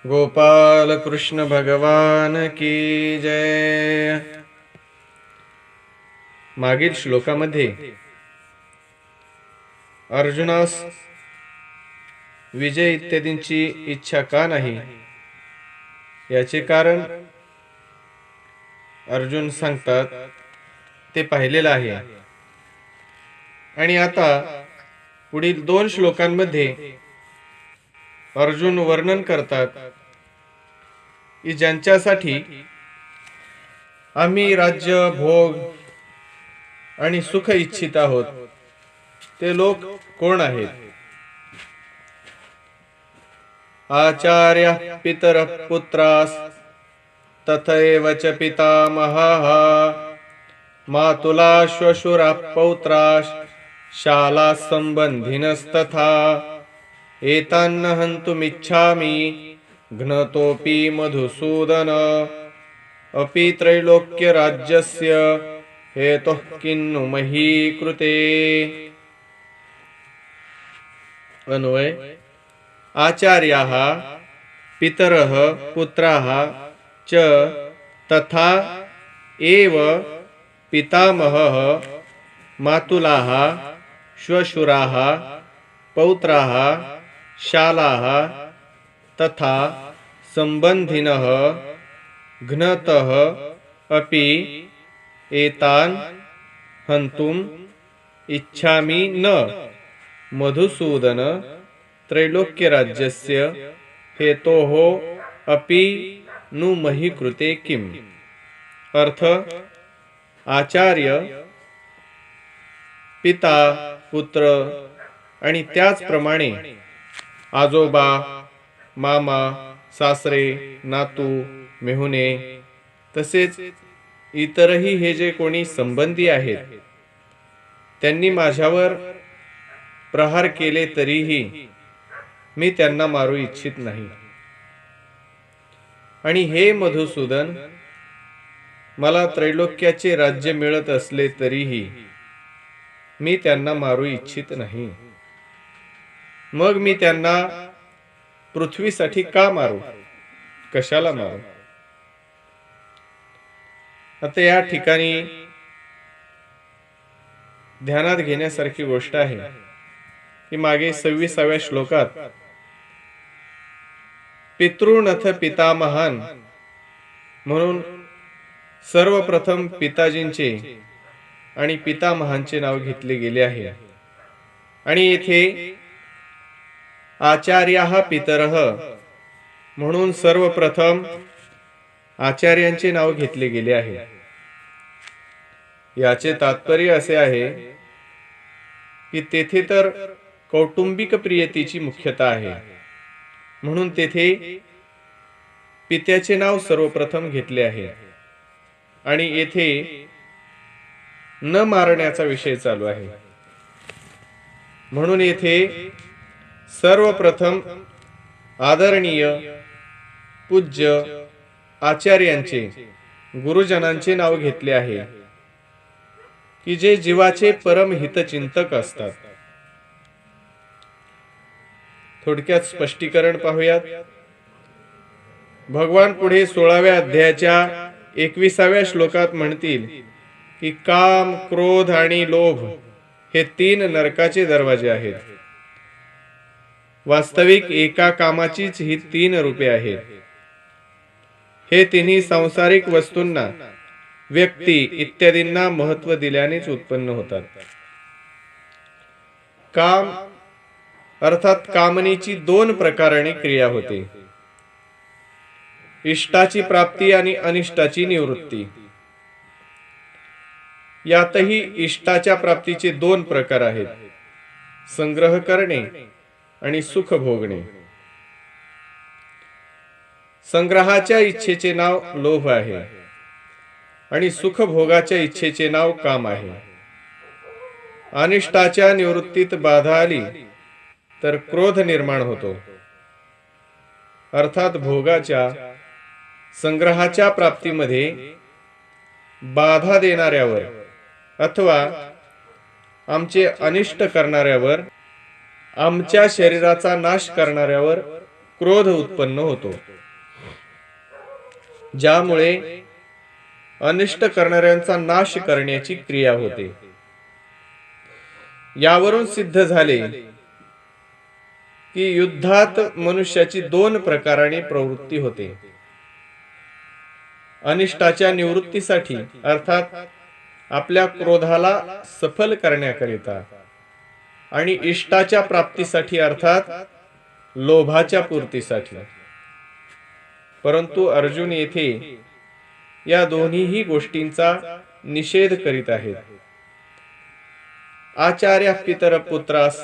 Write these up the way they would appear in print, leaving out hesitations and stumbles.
गोपाल कृष्ण भगवान की जय। मागील श्लोकामध्ये अर्जुनास विजय इत्यादींची इच्छा का नाही याचे कारण अर्जुन सांगतात ते पाहिलेलं आहे। आणि आता पुढील 2 श्लोकांमध्ये अर्जुन वर्णन करतात की ज्यांच्यासाठी आम्ही राज्य भोग आणि सुख इच्छित आहोत ते लोक कोण आहेत। आचार्य पितर पुत्रास तथैव च पितामहः मातुला श्वशुरा पौत्राश शाला संबंधिनस्तथा एतान्न हन्तुमिच्छामि घ्नतोऽपि मधुसूदन अपि त्रैलोक्य राज्यस्य हेतुः किन्नु मही कृते। अन्वय आचार्याः पितरः पुत्राः च तथा एव पितामहः मातुलाः श्वशुराः पौत्राः शालाः तथा संबंधिनः घ्नतः अपि एतान् हन्तुम् इच्छामि न मधुसूदन त्रैलोक्य राज्यस्य हेतोः अपि नु मही कृते किम। अर्थ आचार्य पिता पुत्र आणि त्याचप्रमाणे आजोबा मामा सासरे नातू मेहुणे तसेच इतरही हे जे कोणी संबंधी आहेत त्यांनी माझ्यावर प्रहार केले तरीही मी त्यांना मारू इच्छित नाही। आणि हे मधुसूदन मला त्रैलोक्याचे राज्य मिळत असले तरीही मी त्यांना मारू इच्छित नाही। मग मी त्यांना पृथ्वीसाठी का मारू, कशाला मारू। आता या ठिकाणी ध्यानात घेण्यासारखी गोष्ट आहे की मागे 26व्या श्लोकात पितृनथ पितामहान म्हणून सर्वप्रथम पिताजींचे आणि पितामहांचे नाव घेतले गेले आहे। आणि येथे आचार्याः पितरः म्हणून सर्वप्रथम आचार्यांचे नाव घेतले गेले आहे। याचे तात्पर्य असे आहे की तेथे तर कौटुंबिक प्रियतेची मुख्यता आहे म्हणून तेथे पित्याचे नाव सर्वप्रथम घेतले आहे। आणि येथे न मारण्याचा विषय चालू आहे म्हणून येथे सर्वप्रथम आदरणीय पूज्य आचार्यांचे गुरुजनांचे नाव घेतले आहे की जे जीवाचे परम हितचिंतक असतात। थोडक्यात स्पष्टीकरण पाहूयात। भगवान पुढे 16व्या अध्यायाच्या 21व्या श्लोकात म्हणतील की काम क्रोध आणि लोभ हे 3 नरकाचे दरवाजे आहेत। वास्तविक एका कामाचीच ही 3 रूपे आहेत। हे तिन्ही सांसारिक वस्तूंना व्यक्ती इत्यादींना महत्व दिल्यानेच उत्पन्न होतात। काम अर्थात कामनेची 2 प्रकाराने क्रिया होते, इष्टाची प्राप्ती आणि अनिष्टाची निवृत्ती। यातही इष्टाच्या प्राप्तीचे 2 प्रकार आहेत, संग्रह करणे आणि सुख भोगणे। संग्रहाच्या इच्छेचे नाव लोभ आहे आणि सुख भोगाच्या इच्छेचे नाव काम आहे। अनिष्टाच्या निवृत्तीत बाधा आली तर क्रोध निर्माण होतो, अर्थात भोगाच्या संग्रहाच्या प्राप्तीमध्ये बाधा देणाऱ्यावर अथवा आमचे अनिष्ट करणाऱ्यावर, आमच्या शरीराचा नाश करणाऱ्यावर क्रोध उत्पन्न होतो, ज्यामुळे अनिष्ट करणाऱ्यांचा नाश करण्याची क्रिया होते. यावरून सिद्ध झाले की युद्धात मनुष्याची दोन प्रकाराने प्रवृत्ती होते. अनिष्टाच्या निवृत्तीसाठी अर्थात आपल्या क्रोधाला सफल करण्याकरिता, आणि इष्टाच्या प्राप्तीसाठी अर्थात लोभाच्या पूर्तीसाठी. परंतु अर्जुन येथे या दोन्हीही गोष्टींचा निषेध करीत आहेत. आचार्य पितर पुत्रास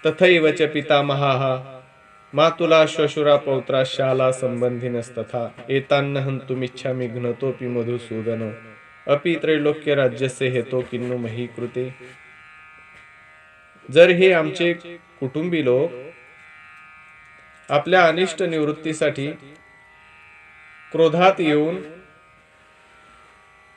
तथैव च पितामहाः मातुला श्वशुरा पौत्रा शाला संबंधिनस्तथा एतान्न हन्तुमिच्छामि घ्नतोऽपि मधुसूदन अपि त्रैलोक्य राज्यस्य हेतो किन्नु मही कृते. जर हे आमचे कुटुंबी लोक आपल्या अनिष्ट निवृत्तीसाठी क्रोधात येऊन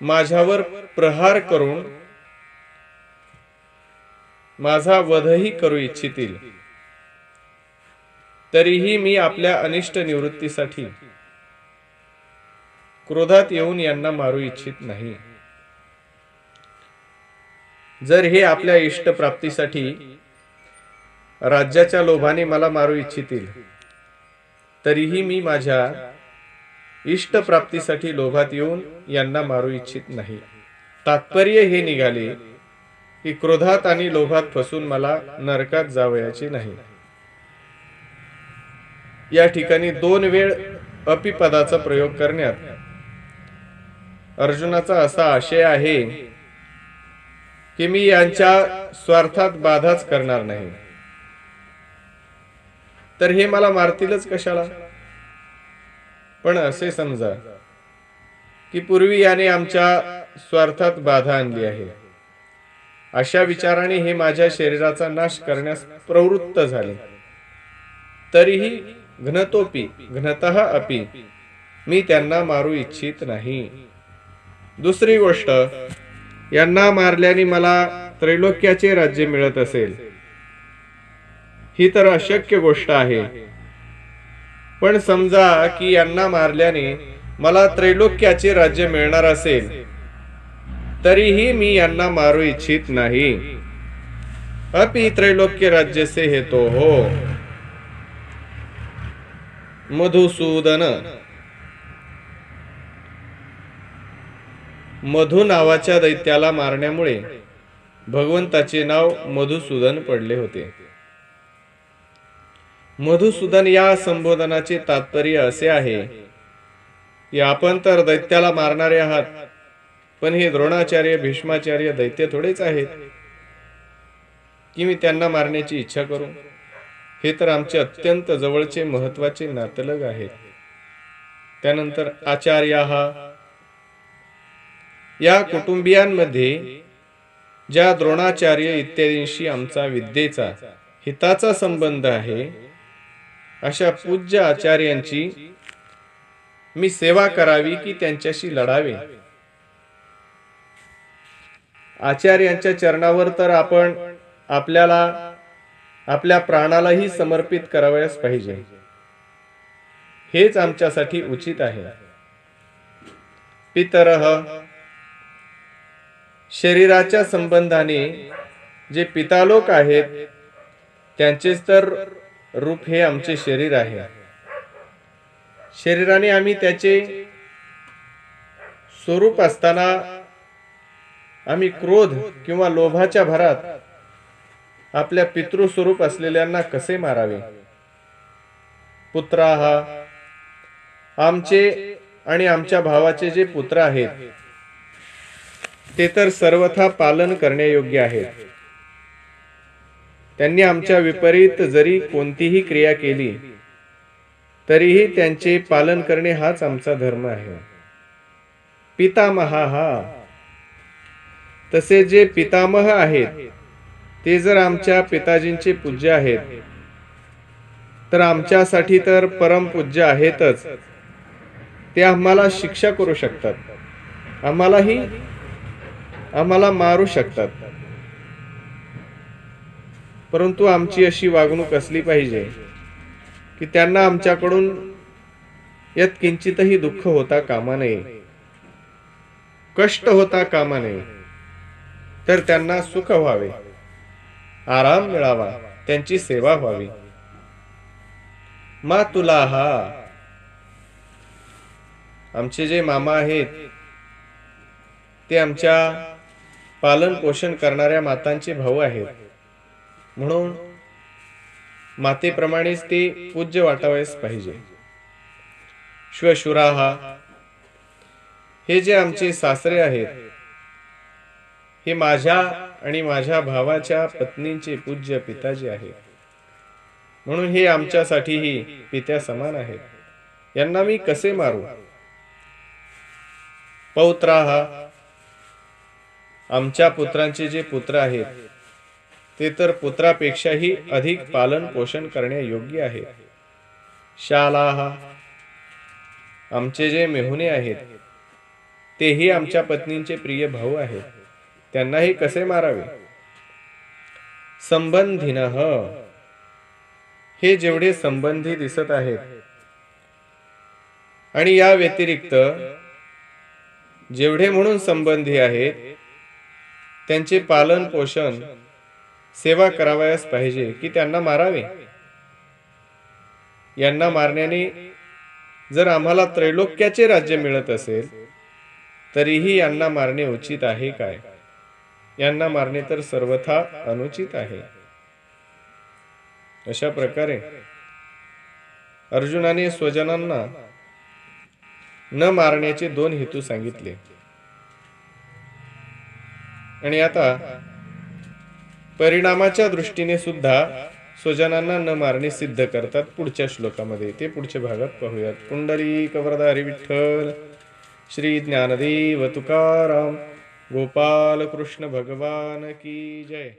माझ्यावर प्रहार करून माझा वधही करू इच्छितील, तरीही मी आपल्या अनिष्ट निवृत्तीसाठी क्रोधात येऊन यांना मारू इच्छित नाही. जर हे आपल्या इष्ट प्राप्तीसाठी राज्याच्या लोभाने मला मारू इच्छितील, तरीही मी माझ्या इष्ट प्राप्तीसाठी लोभात येऊन यांना मारू इच्छित नाही. तात्पर्य हे निघाले की क्रोधात आणि लोभात फसून मला नरकात जावयाचे नाही. या ठिकाणी 2 वेळ अपि पदाचा प्रयोग करण्यात अर्जुनाचा असा आशय आहे की मी यांच्या स्वार्थात बाधाच करणार नाही, तर हे मला मारतीलच कशाला. पण असे समजा की पूर्वी याने आमच्या स्वार्थात बाधा आणली आहे, अशा विचाराने हे माझ्या शरीराचा नाश करण्यास प्रवृत्त झाले, तरीही घ्नतः अपि मी त्यांना मारू इच्छित नाही. दुसरी गोष्ट, यांना मारल्याने मला त्रैलोक्याचे राज्य मिळत असेल ही तर अशक्य गोष्ट आहे. पण समजा की यांना मारल्याने मला त्रैलोक्याचे राज्य मिळणार असेल, तरीही मी यांना मारू इच्छित नाही. अपि त्रैलोक्य राज्यसे हेतो हो मधुसूदन. मधु नावाच्या दैत्याला मारण्यामुळे भगवंताचे नाव मधुसूदन पडले होते. मधुसूदन या संबोधनाचे तात्पर्य असे आहे की आपण तर दैत्याला मारणारे आहात, पण हे द्रोणाचार्य भीष्माचार्य दैत्य थोडेच आहेत की मी त्यांना मारण्याची इच्छा करू. हे तर आमचे अत्यंत जवळचे महत्वाचे नातलग आहेत. त्यानंतर आचार्याः, या कुटुंबियांमध्ये ज्या द्रोणाचार्य इत्यादींशी आमचा विद्येचा हिताचा संबंध आहे, अशा पूज्य आचार्यांची मी सेवा करावी की त्यांच्याशी लढावे. आचार्यांच्या चरणावर तर आपण आपल्या प्राणालाही समर्पित करावयास पाहिजे. हेच आमच्यासाठी उचित आहे. पितरः, शरीराच्या संबंधाने जे पितालोक आहेत त्यांचेच तर रूप हे आमचे शरीर आहे. शरीराने आम्ही त्याचे स्वरूप असताना आम्ही क्रोध किंवा लोभाच्या भरात आपल्या पितृस्वरूप असलेल्यांना कसे मारावे. पुत्राः, आमचे आणि आमच्या भावाचे जे पुत्र आहेत ते तर सर्वथा पालन करण्यायोग्य आहेत. त्यांनी आमच्या विपरीत जरी कोणतीही क्रिया केली तरीही त्यांचे पालन करणे हाच आमचा धर्म आहे. पितामहाः, तसे जे पितामह आहेत ते जर आमच्या पिताजींचे पूज्य आहेत तर आमच्यासाठी तर परमपूज्य आहेतच. ते आम्हाला शिक्षा करू शकतात, आम्हाला मारू शकतात. परंतु आमची अशी वागणूक असली पाहिजे की त्यांना आमच्याकडून यात किंचितही दुःख होता कामा नये, कष्ट होता कामा नये, तर त्यांना सुख व्हावे, आराम मिळावा, त्यांची सेवा व्हावी. मा तुला हा, आमचे जे मामा आहेत ते आमच्या पालन पोषण करणाऱ्या मातांचे भाऊ आहेत, म्हणून मातेप्रमाणेच ते पूज्य वाटावयास पाहिजे. श्वशुराहा, हे जे आमचे सासरे आहेत हे माझ्या आणि माझ्या भावाच्या पत्नींचे पूज्य पिताजी आहेत, म्हणून हे आमच्यासाठीही पित्या समान आहेत. यांना मी कसे मारू? पौत्राहा, आमच्या पुत्रांचे जे पुत्र आहेत ते तर पुत्रापेक्षाही अधिक पालन पोषण करण्यायोग्य आहेत. शालाहा, आमचे जे मेहुणे आहेत तेही आमच्या पत्नींचे प्रिय भाऊ आहेत, त्यांनाही कसे मारावे? संबंधिनः, हे जेवढे संबंधी दिसत आहेत आणि या व्यतिरिक्त जेवढे म्हणून संबंधी आहेत त्यांचे पालन पोषण सेवा करावयास पाहिजे की त्यांना मारावे? यांना मारण्याने जर आम्हाला त्रैलोक्याचे राज्य मिळत असेल तरीही यांना मारणे उचित आहे काय? यांना मारणे तर सर्वथा अनुचित आहे. अशा प्रकारे अर्जुनाने स्वजनांना न मारण्याचे दोन हेतू सांगितले. आणि आता परिणामाच्या दृष्टीने सुद्धा स्वजनांना न मारणे सिद्ध करतात पुढच्या श्लोकामध्ये. ते पुढच्या भागात पाहूयात. पुंडलिक वरदारी विठ्ठल श्री ज्ञानदेव तुकाराम गोपाल कृष्ण भगवान की जय.